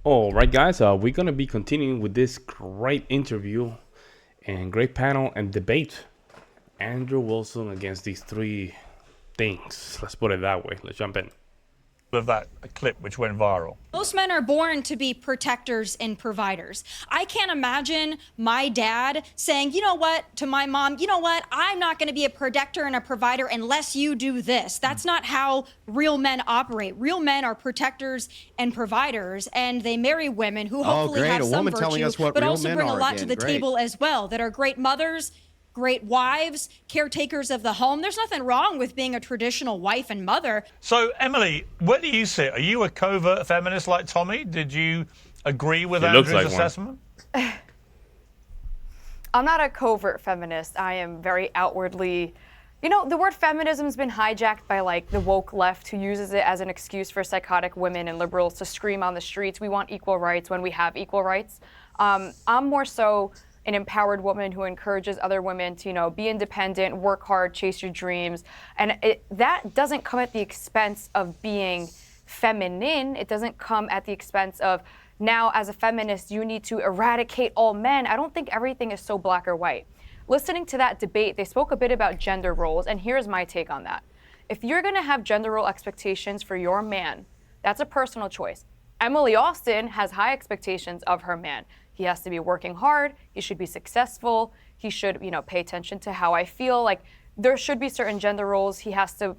All right, guys, we're going to be continuing with this great interview and great panel and debate. Andrew Wilson against these three things. Let's put it that way. Let's jump in. Of that clip which went viral. Most men are born to be protectors and providers. I can't imagine my dad saying, you know what, to my mom, you know what, I'm not going to be a protector and a provider unless you do this. That's not how real men operate. Real men are protectors and providers, and they marry women who hopefully have some virtue, but also bring a lot to the table as well, that are great mothers, great wives, caretakers of the home. There's nothing wrong with being a traditional wife and mother. So, Emily, where do you sit? Are you a covert feminist like Tommy? Did you agree with Andrew's assessment? I'm not a covert feminist. I am very outwardly... You know, the word feminism has been hijacked by, like, the woke left who uses it as an excuse for psychotic women and liberals to scream on the streets, we want equal rights when we have equal rights. I'm more so an empowered woman who encourages other women to, you know, be independent, work hard, chase your dreams. And that doesn't come at the expense of being feminine. It doesn't come at the expense of, now as a feminist, you need to eradicate all men. I don't think everything is so black or white. Listening to that debate, they spoke a bit about gender roles, and here's my take on that. If you're gonna have gender role expectations for your man, that's a personal choice. Emily Austin has high expectations of her man. He has to be working hard, he should be successful, he should, you know, pay attention to how I feel. Like, there should be certain gender roles. He has to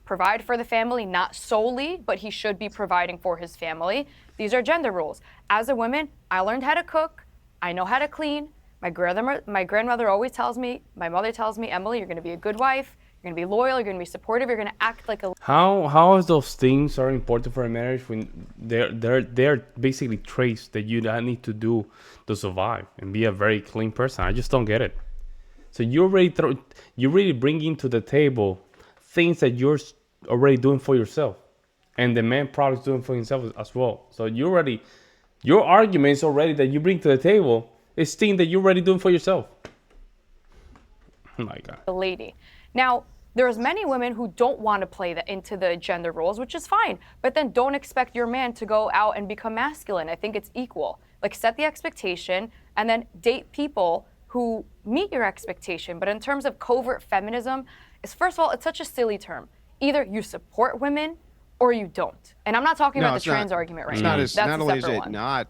provide for the family, not solely, but he should be providing for his family. These are gender roles. As a woman, I learned how to cook, I know how to clean. My grandmother always tells me, my mother tells me, Emily, you're gonna be a good wife, you're gonna be loyal, you're gonna be supportive, you're gonna act like a... How is those things are important for a marriage when they're basically traits that you need to do to survive and be a very clean person? I just don't get it. So you really bring into the table things that you're already doing for yourself, and the man probably is doing for himself as well. So your arguments already that you bring to the table is things that you're already doing for yourself. Oh my God. A lady. Now, there's many women who don't want to play into the gender roles, which is fine, but then don't expect your man to go out and become masculine. I think it's equal. Like, set the expectation and then date people who meet your expectation. But in terms of covert feminism, first of all, it's such a silly term. Either you support women or you don't. And I'm not talking about the trans argument right now.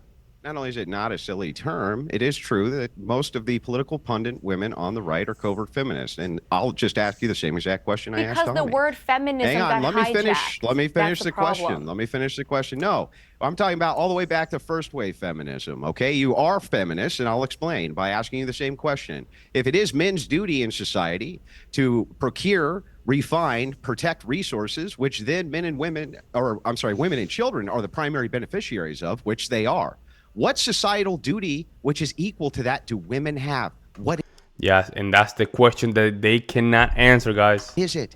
Not only is it not a silly term, it is true that most of the political pundit women on the right are covert feminists. And I'll just ask you the same exact question I asked Tommy. Because the word feminism got hijacked. Let me finish the question. Let me finish the question. No, I'm talking about all the way back to first wave feminism. Okay, you are feminists, and I'll explain by asking you the same question. If it is men's duty in society to procure, refine, protect resources, which then women and children are the primary beneficiaries of, which they are. What societal duty, which is equal to that, do women have? What? Yes, and that's the question that they cannot answer, guys. Is it?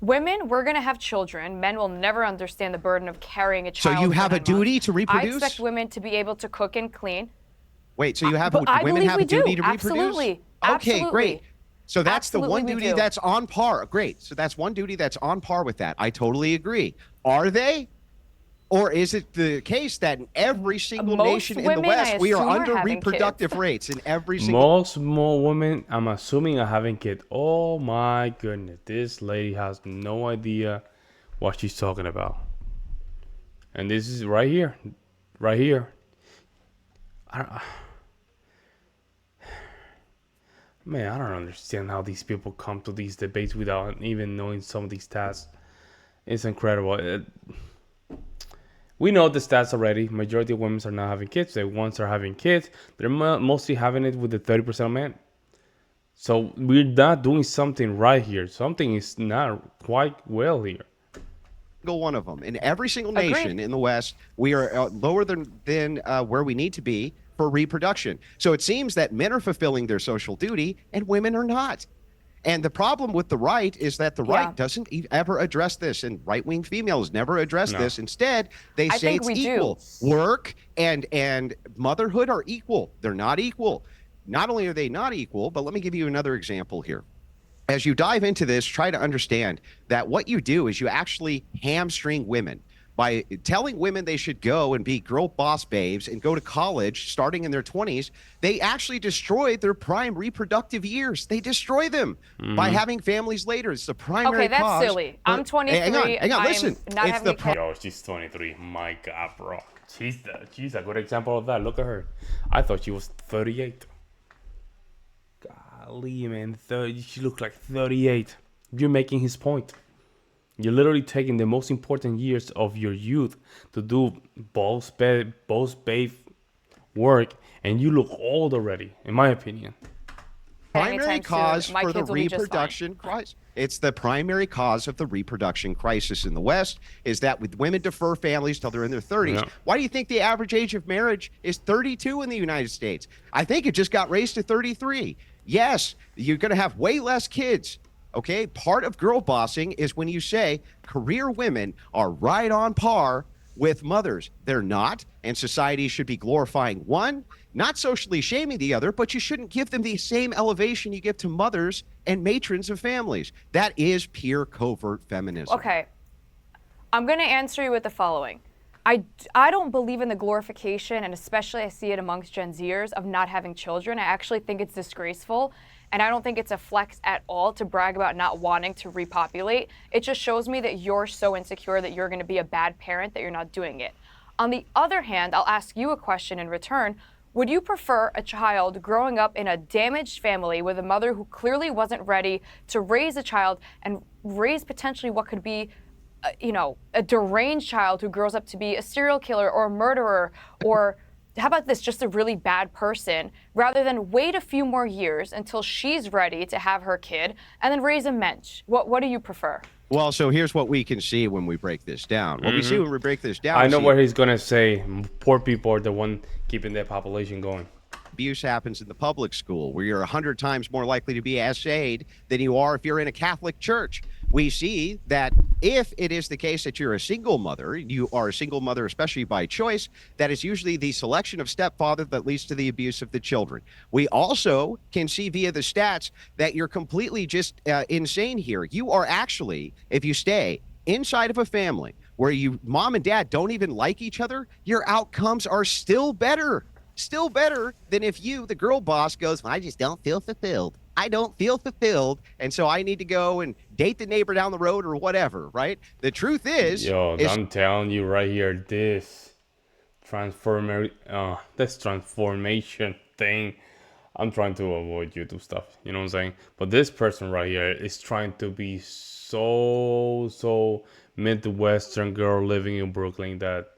Women, we're going to have children. Men will never understand the burden of carrying a child. So you have a duty to reproduce? I expect women to be able to cook and clean. Wait, so women have a duty to reproduce? Absolutely. Okay, great. So that's the one duty that's on par. Great. So that's one duty that's on par with that. I totally agree. Are they? Or is it the case that in every single nation in the West, we are under reproductive rates in every single... Most more women, I'm assuming, are having kids. Oh my goodness. This lady has no idea what she's talking about. And this is right here. Right here. Man, I don't understand how these people come to these debates without even knowing some of these stats. It's incredible. We know the stats already. Majority of women are not having kids. The ones are having kids, they're mostly having it with the 30% of men. So we're not doing something right here. Something is not quite well here. One of them. In every single nation in the West, we are lower than where we need to be for reproduction. So it seems that men are fulfilling their social duty and women are not. And the problem with the right is that the right doesn't ever address this, and right-wing females never address this. Instead, they say it's equal. Work and motherhood are equal. They're not equal. Not only are they not equal, but let me give you another example here. As you dive into this, try to understand that what you do is you actually hamstring women by telling women they should go and be girl boss babes and go to college starting in their 20s. They actually destroyed their prime reproductive years. They destroy them by having families later. It's the primary Okay, that's cause. silly. I'm 23. Hang on, listen. Not It's having the Yo, she's 23. My God, bro. She's a good example of that. Look at her. I thought she was 38. Golly, man. She looked like 38. You're making his point. You're literally taking the most important years of your youth to do boss babe work, and you look old already, in my opinion. Primary cause for the reproduction crisis. It's the primary cause of the reproduction crisis in the West is that with women defer families till they're in their 30s. Yeah. Why do you think the average age of marriage is 32 in the United States? I think it just got raised to 33. Yes, you're going to have way less kids. Okay, part of girl bossing is when you say career women are right on par with mothers. They're not, and society should be glorifying one, not socially shaming the other, but you shouldn't give them the same elevation you give to mothers and matrons of families. That is pure covert feminism. Okay, I'm going to answer you with the following. I don't believe in the glorification, and especially I see it amongst Gen Zers, of not having children. I actually think it's disgraceful. And I don't think it's a flex at all to brag about not wanting to repopulate. It just shows me that you're so insecure that you're going to be a bad parent that you're not doing it. On the other hand, I'll ask you a question in return. Would you prefer a child growing up in a damaged family with a mother who clearly wasn't ready to raise a child and raise potentially what could be a deranged child who grows up to be a serial killer or a murderer, or how about this, just a really bad person, rather than wait a few more years until she's ready to have her kid and then raise a mensch? What do you prefer? Well, so here's what we can see when we break this down. What we see when we break this down. I know what he's going to say. Poor people are the one keeping their population going. Abuse happens in the public school, where you're 100 times more likely to be essayed than you are if you're in a Catholic church. We see that if it is the case that you're a single mother, you are a single mother, especially by choice, that is usually the selection of stepfather that leads to the abuse of the children. We also can see via the stats that you're completely just insane here. You are actually, if you stay inside of a family where mom and dad don't even like each other, your outcomes are still better than if you, the girl boss, goes, I just don't feel fulfilled. I don't feel fulfilled, and so I need to go and date the neighbor down the road or whatever, right? The truth is... I'm telling you right here, this transformation thing, I'm trying to avoid YouTube stuff, you know what I'm saying? But this person right here is trying to be so Midwestern girl living in Brooklyn that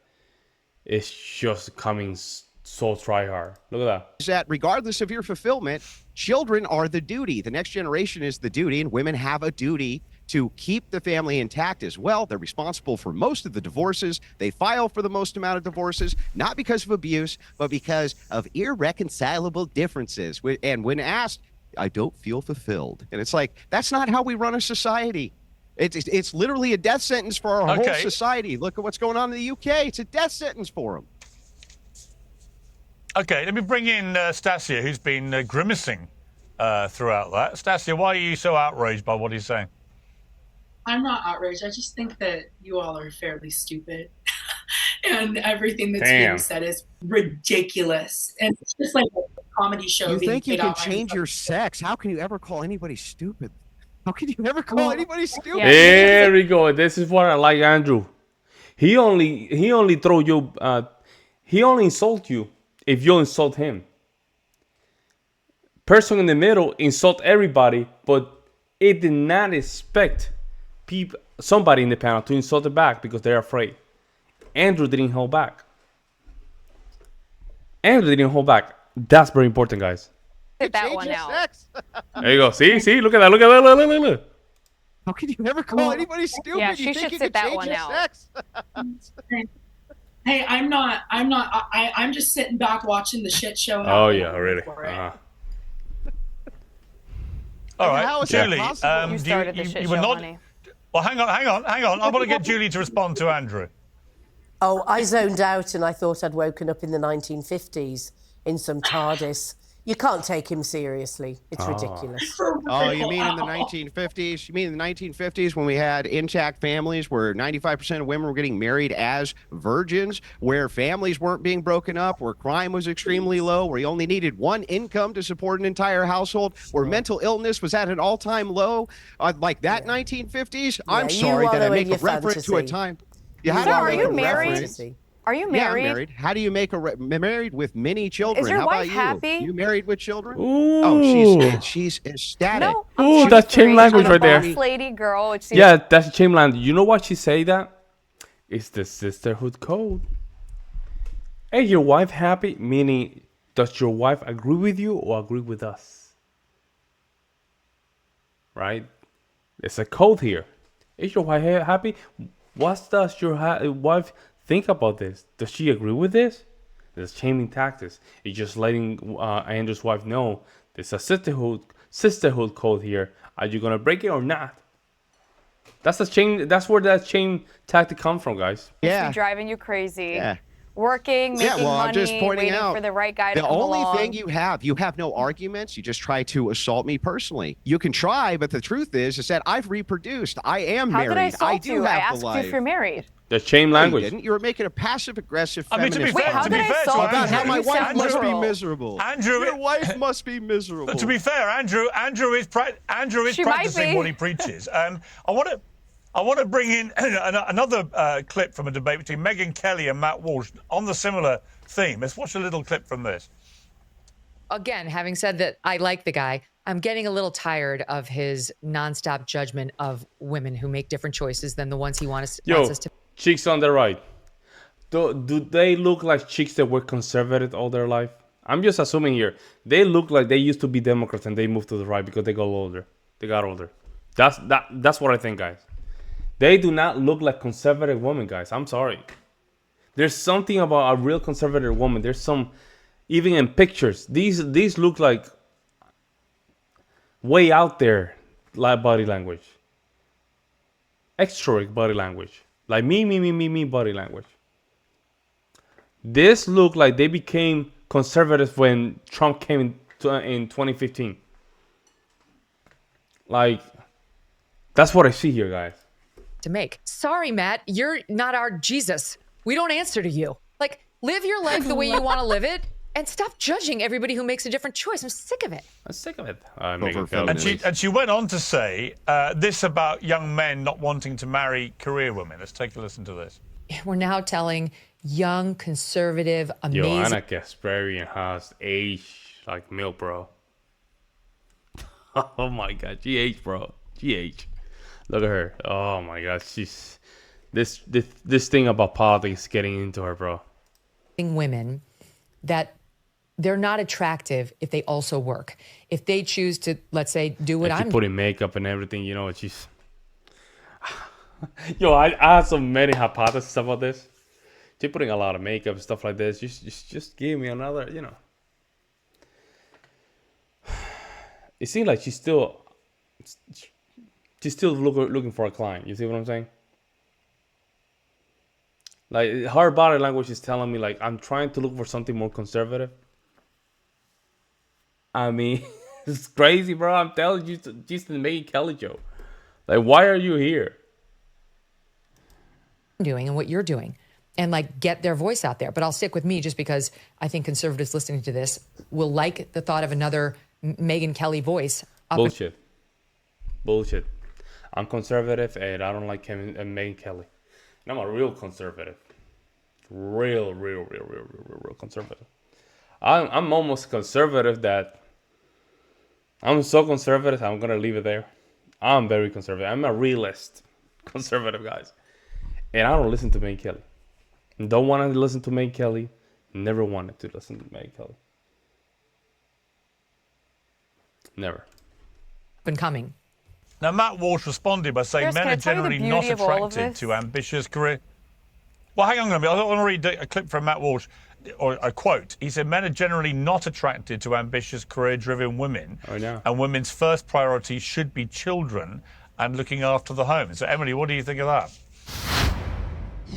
it's just coming so try hard. Look at that. Is that regardless of your fulfillment, children are the duty. The next generation is the duty, and women have a duty to keep the family intact as well. They're responsible for most of the divorces. They file for the most amount of divorces, not because of abuse, but because of irreconcilable differences. And when asked, I don't feel fulfilled. And it's like, that's not how we run a society. It's literally a death sentence for our whole society. Look at what's going on in the UK. It's a death sentence for them. Okay, let me bring in Stasia, who's been grimacing throughout that. Stasia, why are you so outraged by what he's saying? I'm not outraged. I just think that you all are fairly stupid. And everything that's being said is ridiculous. And it's just like a comedy show. You think you can change your sex? How can you ever call anybody stupid? How can you ever call anybody stupid? Yeah. There we go. This is what I like, Andrew. He only throw you. He only insult you if you insult him. Person in the middle insult everybody, but it did not expect somebody in the panel to insult it back because they're afraid. Andrew didn't hold back. That's very important, guys. Sit that one out. There you go. See? Look at that. Look. How can you ever call anybody stupid? Yeah, she should sit that one out. Hey, I'm just sitting back watching the shit show. Oh yeah, really. All right, Julie. You started the shit show, honey. Well, hang on. I want to get Julie to respond to Andrew. Oh, I zoned out and I thought I'd woken up in the 1950s in some TARDIS You can't take him seriously. It's ridiculous. Oh, you mean in the 1950s? You mean in the 1950s when we had intact families where 95% of women were getting married as virgins, where families weren't being broken up, where crime was extremely low, where you only needed one income to support an entire household, where mental illness was at an all-time low? Like that 1950s? I'm sorry that I make a reference to a time. Are you married? Are you married? Yeah, I'm married. How do you make married with many children? Is your How wife about you? happy? You married with children? Ooh. Oh, she's ecstatic. No, Ooh, that's chain language right there. Boss lady girl. Yeah, that's chain language. You know why she say that? It's the sisterhood code. Hey, your wife happy? Meaning, does your wife agree with you or agree with us? Right? It's a code here. Is your wife happy? What does your wife think about this? Does she agree with this? There's shaming tactics. It's just letting Andrew's wife know there's a sisterhood code here. Are you gonna break it or not? That's a chain. That's where that chain tactic comes from, guys. Yeah, driving you crazy. Yeah. Working, making money, I'm just pointing waiting out for the right guy to come the only along. thing you have no arguments. You just try to assault me personally. You can try, but the truth is that I've reproduced. I am How married. did I assault do you? have I the asked life. you if you're married. The chain language. You didn't. You were making a passive-aggressive I mean, to be feminist fair, How to did be I fair to assault about Andrew, how my You wife said must be literal. miserable. Andrew, Your wife must be miserable. to be fair, Andrew is She might practicing be. what he preaches. I want to bring in another clip from a debate between Megyn Kelly and Matt Walsh on the similar theme. Let's watch a little clip from this. Again, having said that, I like the guy. I'm getting a little tired of his nonstop judgment of women who make different choices than the ones he wants us to. Chicks on the right. Do they look like chicks that were conservative all their life? I'm just assuming here. They look like they used to be Democrats and they moved to the right because they got older. That's what I think, guys. They do not look like conservative women, guys. I'm sorry. There's something about a real conservative woman. There's some, even in pictures, these look like way out there, like body language. Extrovert body language. Like me body language. This look like they became conservative when Trump came in 2015. Like, that's what I see here, guys. To make. Sorry, Matt, you're not our Jesus. We don't answer to you. Like, live your life the way you want to live it and stop judging everybody who makes a different choice. I'm sick of it. And she went on to say this about young men not wanting to marry career women. Let's take a listen to this. We're now telling young, conservative, amazing... Yo, Anna Kasparian has age like milk, bro. Oh my God, GH, bro. GH. Look at her. Oh my God, she's this thing about politics getting into her, bro. Women that they're not attractive if they also work. If they choose to, let's say, do what I'm putting makeup and everything, you know, she's. Yo, I have so many hypotheses about this. She's putting a lot of makeup and stuff like this. Just give me another, you know. It seems like she's still looking for a client. You see what I'm saying? Like, her body language is telling me, like, I'm trying to look for something more conservative. I mean, it's crazy, bro. I'm telling you, just the Megyn Kelly joke. Like, why are you here? Doing and what you're doing, and like get their voice out there. But I'll stick with me just because I think conservatives listening to this will like the thought of another Megyn Kelly voice. Bullshit. I'm conservative and I don't like Megyn Kelly. And I'm a real conservative. Real conservative. I'm almost conservative that I'm so conservative, I'm going to leave it there. I'm very conservative. I'm a realist conservative, guys. And I don't listen to Megyn Kelly. Don't want to listen to Megyn Kelly. Never wanted to listen to Megyn Kelly. Never. Been coming. Now, Matt Walsh responded by saying Chris, men are generally not attracted to ambitious career. Well, hang on a minute. I want to read a clip from Matt Walsh, or a quote. He said, men are generally not attracted to ambitious, career-driven women. Oh, no. And women's first priority should be children and looking after the home. So, Emily, what do you think of that?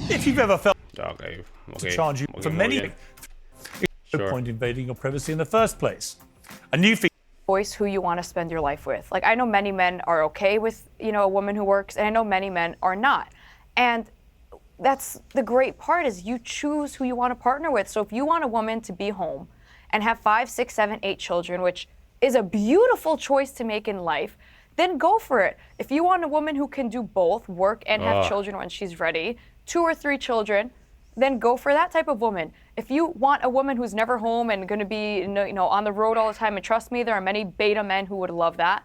If you've ever felt to charge you for many, no point invading your privacy in the first place. A new voice who you want to spend your life with. Like, I know many men are okay with, a woman who works, and I know many men are not. And that's the great part, is you choose who you want to partner with. So if you want a woman to be home and have 5, 6, 7, 8 children, which is a beautiful choice to make in life, then go for it. If you want a woman who can do both, work and have children when she's ready, 2 or 3 children, then go for that type of woman. If you want a woman who's never home and going to be, on the road all the time, and trust me, there are many beta men who would love that,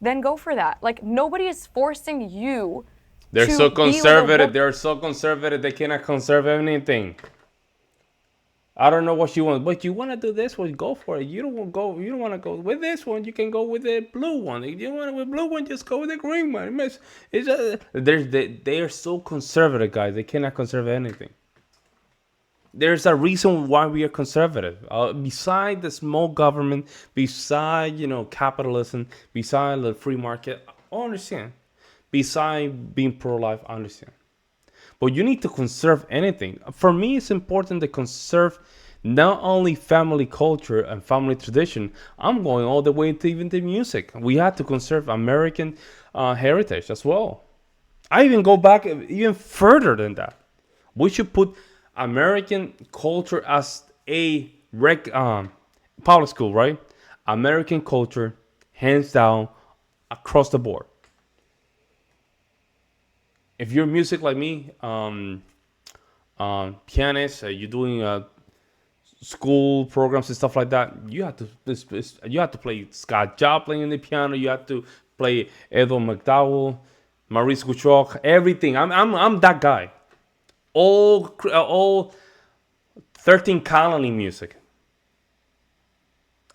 then go for that. Like, nobody is forcing you. They're so conservative. They're so conservative. They cannot conserve anything. I don't know what you want, but you want to do this one, go for it. You don't want to go with this one. You can go with the blue one. If you want to with blue one, just go with the green one. It's just, they are so conservative, guys. They cannot conserve anything. There's a reason why we are conservative. Beside the small government, beside capitalism, beside the free market, I understand. Beside being pro-life, I understand. But you need to conserve anything. For me, it's important to conserve not only family culture and family tradition. I'm going all the way to even the music. We have to conserve American heritage as well. I even go back even further than that. We should put American culture as a public school, right? American culture, hands down, across the board. If you're music like me, pianist, you're doing school programs and stuff like that, you have to play Scott Joplin in the piano. You have to play Edward McDowell, Maurice Gouchard, everything. I'm that guy. All 13 colony music.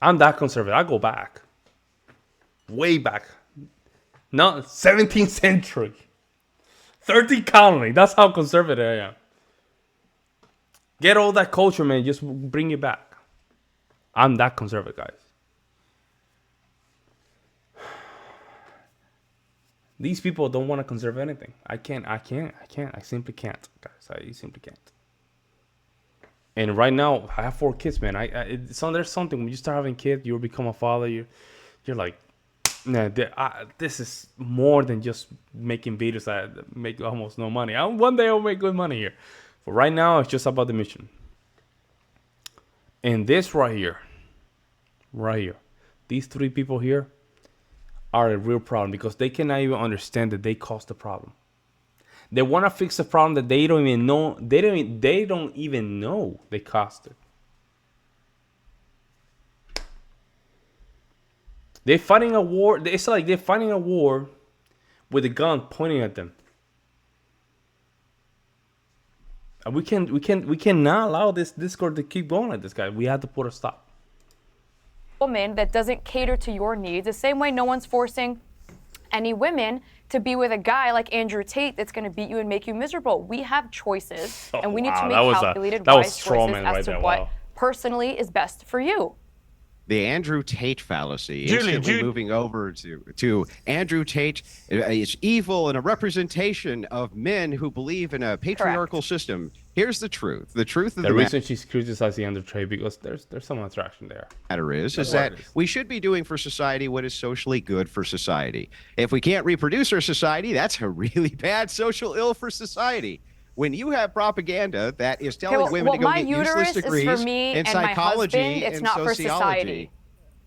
I'm that conservative. I go back, way back, not 17th century. 13 colony. That's how conservative I am. Get all that culture, man. Just bring it back. I'm that conservative, guys. These people don't want to conserve anything. I can't. I simply can't, guys. I simply can't. And right now, I have 4 kids, man. There's something when you start having kids, you become a father. You're like, nah, this is more than just making videos that make almost no money. One day I'll make good money here. But right now, it's just about the mission. And this right here, these 3 people here are a real problem, because they cannot even understand that they caused the problem. They want to fix a problem that they don't even know. They don't even know they caused it. They're fighting a war. It's like they're fighting a war with a gun pointing at them. And we cannot allow this discord to keep going like this, guy. We have to put a stop. Woman that doesn't cater to your needs, the same way no one's forcing any women to be with a guy like Andrew Tate that's going to beat you and make you miserable. We have choices, and we need to make calculated, wise choices as to what personally is best for you. The Andrew Tate fallacy. Instantly moving over to Andrew Tate is evil and a representation of men who believe in a patriarchal system. Here's the truth. The truth of the reason she's criticizing Andrew Tate, because there's some attraction there. Matter is that we should be doing for society what is socially good for society. If we can't reproduce our society, that's a really bad social ill for society. When you have propaganda that is telling women to go get useless degrees in psychology and not sociology. For society.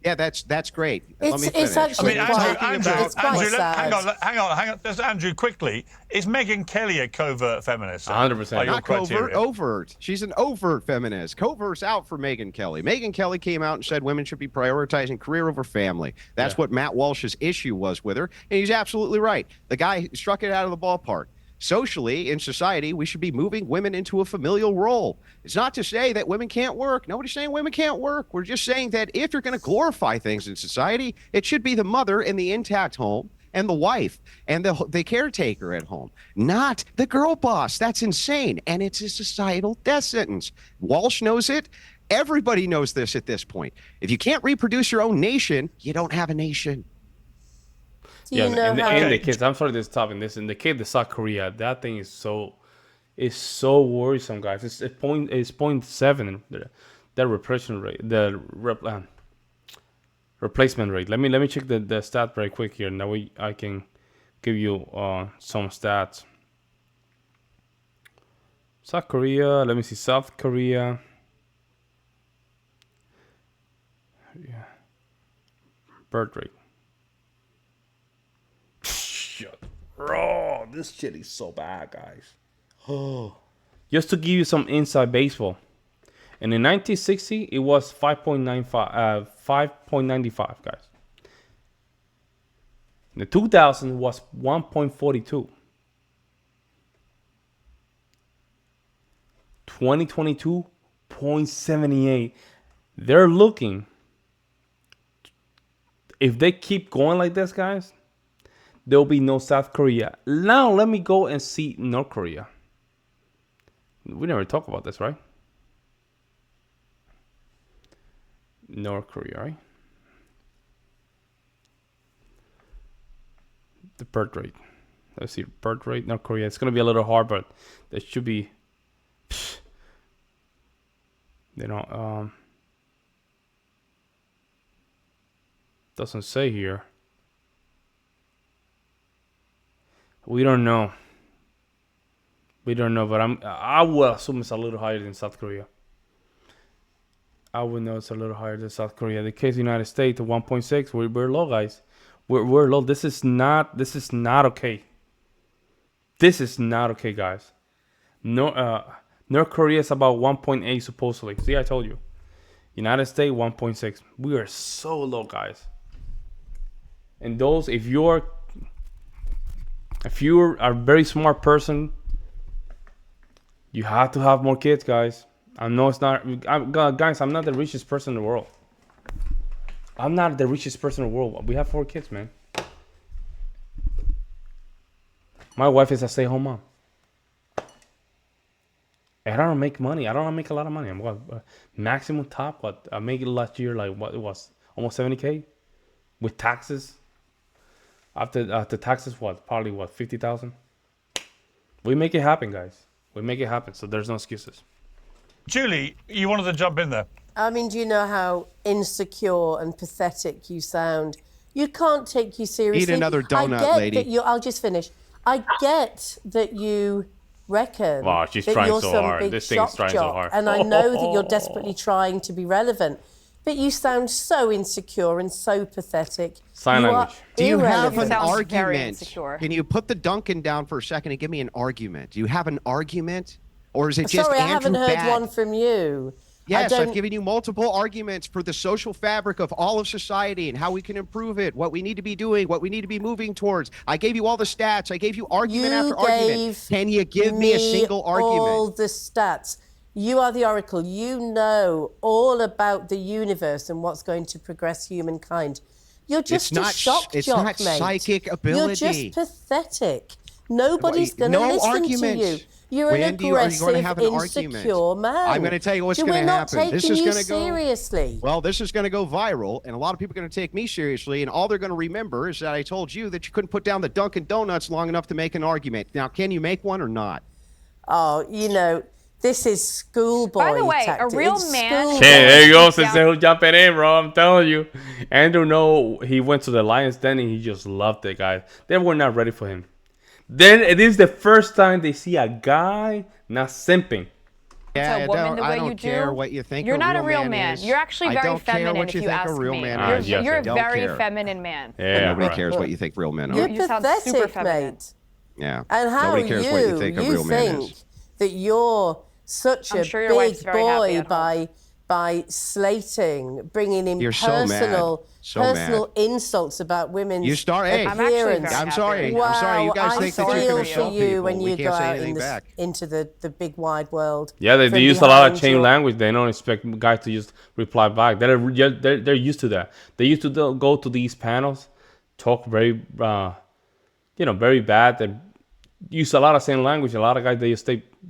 Yeah, that's great. It's actually Andrew, sad. hang on. Just Andrew, quickly. Is Megyn Kelly a covert feminist? 100%. Not covert, overt. She's an overt feminist. Covert's out for Megyn Kelly. Megyn Kelly came out and said women should be prioritizing career over family. That's what Matt Walsh's issue was with her, and he's absolutely right. The guy struck it out of the ballpark. Socially, in society, we should be moving women into a familial role. It's not to say that women can't work. Nobody's saying women can't work. We're just saying that if you're going to glorify things in society, it should be the mother in the intact home and the wife and the caretaker at home, not the girl boss. That's insane. And it's a societal death sentence. Walsh knows it. Everybody knows this at this point. If you can't reproduce your own nation, you don't have a nation. And the kids, I'm sorry, this topic, and the kid, the South Korea, that thing is so worrisome, guys. It's 0.7, the repression rate, Replacement rate. Let me check the stat very quick here. Now I can give you some stats. South Korea. Let me see. South Korea. Yeah. Birth rate. Shit. Bro, this shit is so bad, guys. Oh. Just to give you some inside baseball. And in 1960, it was 5.95, guys. In the 2000 was 1.42. 2022, 0.78. They're looking. If they keep going like this, guys, there'll be no South Korea. Now let me go and see North Korea. We never talk about this, right? North Korea, right? The birth rate. Let's see, birth rate, North Korea. It's gonna be a little hard, but it should be. They don't. Doesn't say here. We don't know. We don't know, but I will assume it's a little higher than South Korea. I would know it's a little higher than South Korea. The case of the United States, 1.6. We're low, guys. We're low. This is not okay. This is not okay, guys. No, North Korea is about 1.8 supposedly. See, I told you. United States 1.6. We are so low, guys. And those, if you're a very smart person, you have to have more kids, guys. I know it's not, guys, I'm not the richest person in the world. I'm not the richest person in the world. We have 4 kids, man. My wife is a stay-at-home mom. And I don't make money. I don't make a lot of money. I'm what, maximum top, what I made it last year, like what it was, almost 70K with taxes. After taxes, what, probably what, 50,000. We make it happen, guys. We make it happen. So there's no excuses. Julie, you wanted to jump in there. I mean, do you know how insecure and pathetic you sound? You can't take you seriously. Eat another donut, I get lady. That I'll just finish. I get that you reckon Wow, she's that trying you're so some hard. big This thing is trying so jock, hard. and I know that you're desperately trying to be relevant, but you sound so insecure and so pathetic. Sign language. Do you have You an sound very argument? insecure. Can you put the Duncan down for a second and give me an argument? Do you have an argument? Or is it just Sorry, I Andrew haven't heard bad? one from you. Yes, I've given you multiple arguments for the social fabric of all of society and how we can improve it, what we need to be doing, what we need to be moving towards. I gave you all the stats. I gave you argument after argument. Can you give me a single argument? All the stats. You are the oracle. You know all about the universe and what's going to progress humankind. You're just a shock jock, mate. It's not psychic ability. You're just pathetic. Nobody's going to listen to you. You're an aggressive, insecure man. I'm going to tell you what's going to happen. This is going to go seriously. Well, this is going to go viral, and a lot of people are going to take me seriously, and all they're going to remember is that I told you that you couldn't put down the Dunkin' Donuts long enough to make an argument. Now, can you make one or not? Oh, you know, this is schoolboy. By the way, tactic. a real man. Okay, there you go, since who's jumping in, bro. I'm telling you. Andrew, he went to the Lions Den and he just loved it, guys. They were not ready for him. Then it is the first time they see a guy not simping. Yeah, a woman the way I don't you care do. what you think. You're not a real man. Is. You're actually very feminine. What you if you think ask a real me, man is. you're a Don't very care. feminine man. Yeah, Nobody right. cares what you think real men are. You're You sound super pathetic, feminine. mate. Yeah. And how Nobody cares what you think a real man is. That you're such I'm a sure your wife's big very happy boy at home. by slating, bringing in You're so mad. personal insults about women's You start. Hey, I'm actually appearance. very I'm sorry. Wow, I'm sorry. You guys I think that you're feel going to for insult you people. when We you can't go say out anything back. into the big wide world. Yeah, they from use a lot of behind chain your- language. They don't expect guys to just reply back. They're used to that. They used to go to these panels, talk very, very bad. They use a lot of same language. A lot of guys they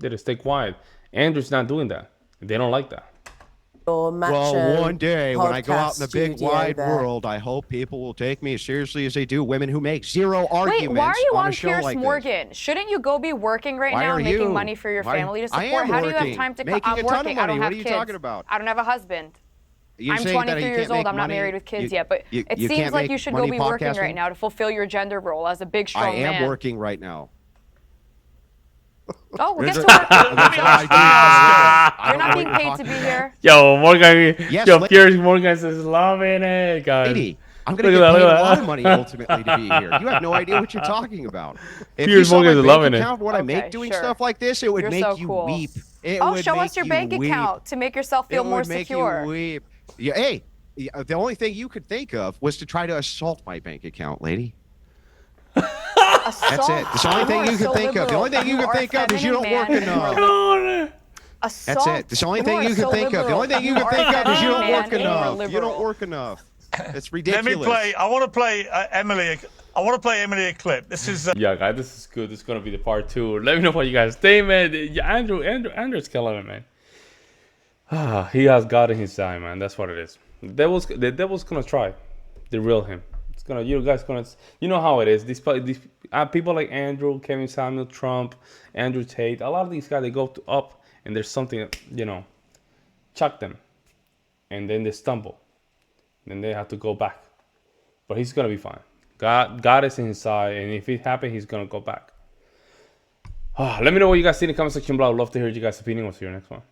just stay quiet. Andrew's not doing that. They don't like that. Well, one day when I go out in the big studio wide there. world, I hope people will take me as seriously as they do women who make zero arguments Wait, why are you on on a show Piers like this. Morgan? Shouldn't you go be working right Why now are and making you? money for your Why- family to I support? am How do you have working, time to making I'm a ton of working. I money. don't What have are you kids. talking about? I don't have a husband. I'm 23 years old. I'm not married with kids yet, but it seems like you should go be working right now to fulfill your gender role as a big, strong man. I am working right now. Oh, well, guess what? You're not being paid to be here. Yo, Morgan. Yo, Piers Morgan is loving it, guys. Lady, I'm going to get paid a lot of money ultimately to be here. You have no idea what you're talking about. If Piers Morgan is loving it. What I make doing stuff like this, it would make you weep. Show us your bank account to make yourself feel more secure. It would make you weep. Hey, the only thing you could think of was to try to assault my bank account, lady. That's it. That's the only thing you can think of. The only thing you can think of is you don't work enough. That's it. That's the only thing you can think of. The only thing you can think of is you don't work enough. You don't work enough. It's ridiculous. Let me play. I want to play Emily. I want to play Emily a clip. This is. Yeah, guys, this is good. This is gonna be the part 2. Let me know what you guys think, man. Andrew's killing it, man. He has God in his eye, man. That's what it is. The devil's gonna try. Derail him. It's gonna. You guys gonna. You know how it is. These people like Andrew, Kevin Samuel, Trump, Andrew Tate. A lot of these guys, they go up and there's something, chuck them, and then they stumble. Then they have to go back. But he's going to be fine. God is in his side, and if it happens, he's going to go back. Let me know what you guys see in the comment section below. I'd love to hear you guys' opinion. We'll see you next one.